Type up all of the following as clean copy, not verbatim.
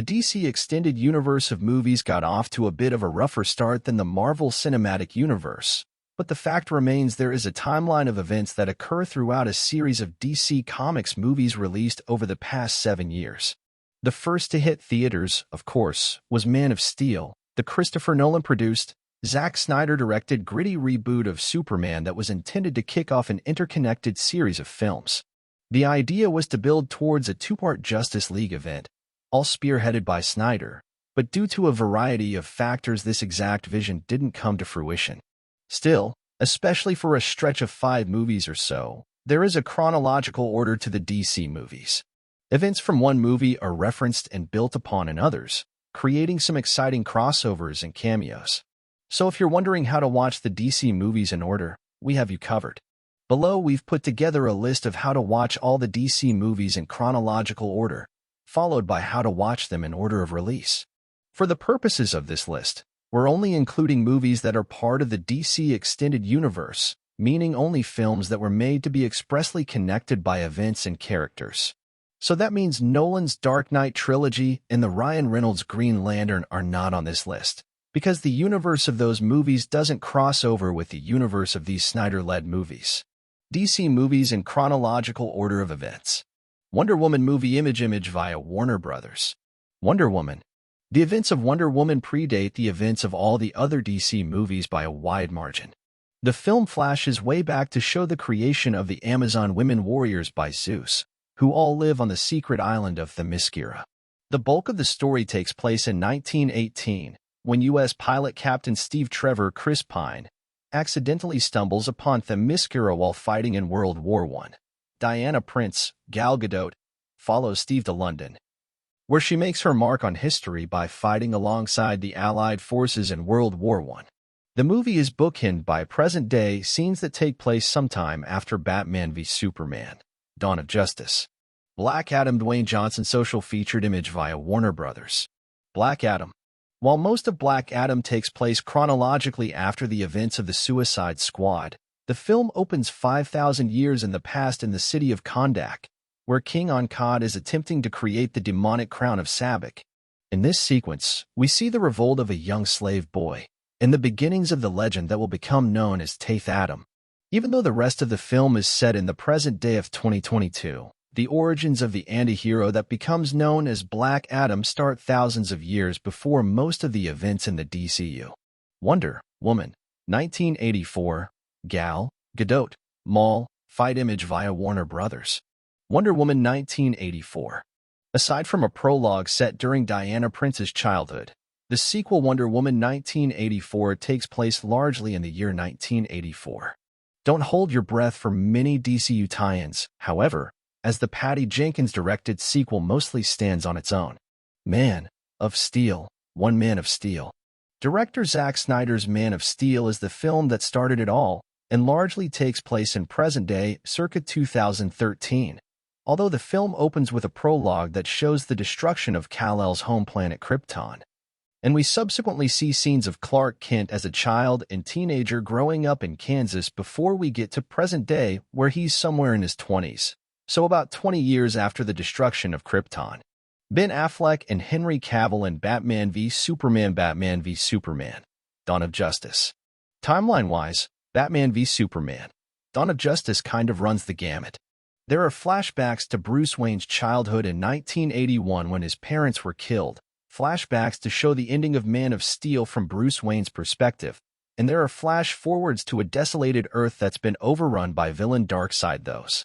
DC Extended Universe of movies got off to a bit of a rougher start than the Marvel Cinematic Universe, but the fact remains there is a timeline of events that occur throughout a series of DC Comics movies released over the past 7 years. The first to hit theaters, of course, was Man of Steel, the Christopher Nolan-produced, Zack Snyder-directed gritty reboot of Superman that was intended to kick off an interconnected series of films. The idea was to build towards a two-part Justice League event, all spearheaded by Snyder, but due to a variety of factors this exact vision didn't come to fruition. Still, especially for a stretch of 5 movies or so, there is a chronological order to the DC movies. Events from one movie are referenced and built upon in others, creating some exciting crossovers and cameos. So if you're wondering how to watch the DC movies in order, we have you covered. Below we've put together a list of how to watch all the DC movies in chronological order, followed by how to watch them in order of release. For the purposes of this list, we're only including movies that are part of the DC Extended Universe, meaning only films that were made to be expressly connected by events and characters. So that means Nolan's Dark Knight trilogy and the Ryan Reynolds Green Lantern are not on this list, because the universe of those movies doesn't cross over with the universe of these Snyder-led movies. DC movies in chronological order of events. Wonder Woman movie image via Warner Brothers. Wonder Woman. The events of Wonder Woman predate the events of all the other DC movies by a wide margin. The film flashes way back to show the creation of the Amazon women warriors by Zeus, who all live on the secret island of Themyscira. The bulk of the story takes place in 1918, when U.S. pilot Captain Steve Trevor Chris Pine accidentally stumbles upon Themyscira while fighting in World War I. Diana Prince, Gal Gadot, follows Steve to London, where she makes her mark on history by fighting alongside the Allied forces in World War I. The movie is bookended by present-day scenes that take place sometime after Batman v Superman, Dawn of Justice. Black Adam Dwayne Johnson social featured image via Warner Brothers. Black Adam. While most of Black Adam takes place chronologically after the events of the Suicide Squad, the film opens 5,000 years in the past in the city of Kondak, where King Ankad is attempting to create the demonic crown of Sabbac. In this sequence, we see the revolt of a young slave boy, and the beginnings of the legend that will become known as Taith Adam. Even though the rest of the film is set in the present day of 2022, the origins of the anti-hero that becomes known as Black Adam start thousands of years before most of the events in the DCU. Wonder Woman, 1984. Gal Gadot, Mall, fight image via Warner Brothers. Wonder Woman 1984. Aside from a prologue set during Diana Prince's childhood, the sequel Wonder Woman 1984 takes place largely in the year 1984. Don't hold your breath for many DCU tie-ins, however, as the Patty Jenkins-directed sequel mostly stands on its own. Man of Steel, One Man of Steel. Director Zack Snyder's Man of Steel is the film that started it all, and largely takes place in present day, circa 2013, although the film opens with a prologue that shows the destruction of Kal-El's home planet Krypton. And we subsequently see scenes of Clark Kent as a child and teenager growing up in Kansas before we get to present day where he's somewhere in his 20s, so about 20 years after the destruction of Krypton. Ben Affleck and Henry Cavill in Batman v Superman Dawn of Justice. Timeline-wise, Batman v Superman, Dawn of Justice kind of runs the gamut. There are flashbacks to Bruce Wayne's childhood in 1981 when his parents were killed, flashbacks to show the ending of Man of Steel from Bruce Wayne's perspective, and there are flash-forwards to a desolated Earth that's been overrun by villain Darkseid. Those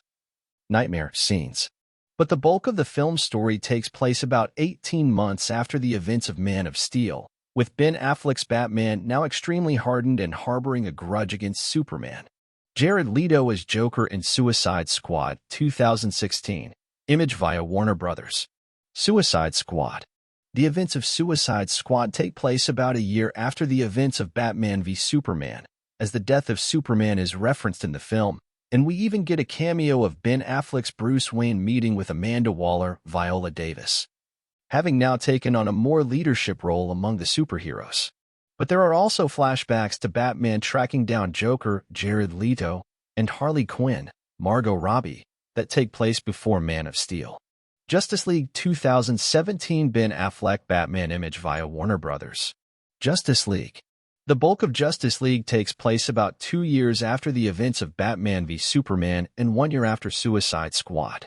nightmare scenes. But the bulk of the film's story takes place about 18 months after the events of Man of Steel, with Ben Affleck's Batman now extremely hardened and harboring a grudge against Superman. Jared Leto as Joker in Suicide Squad 2016, image via Warner Brothers. Suicide Squad. The events of Suicide Squad take place about a year after the events of Batman v Superman, as the death of Superman is referenced in the film, and we even get a cameo of Ben Affleck's Bruce Wayne meeting with Amanda Waller, Viola Davis, having now taken on a more leadership role among the superheroes. But there are also flashbacks to Batman tracking down Joker, Jared Leto, and Harley Quinn, Margot Robbie, that take place before Man of Steel. Justice League 2017 Ben Affleck Batman image via Warner Brothers. Justice League. The bulk of Justice League takes place about 2 years after the events of Batman v Superman and 1 year after Suicide Squad.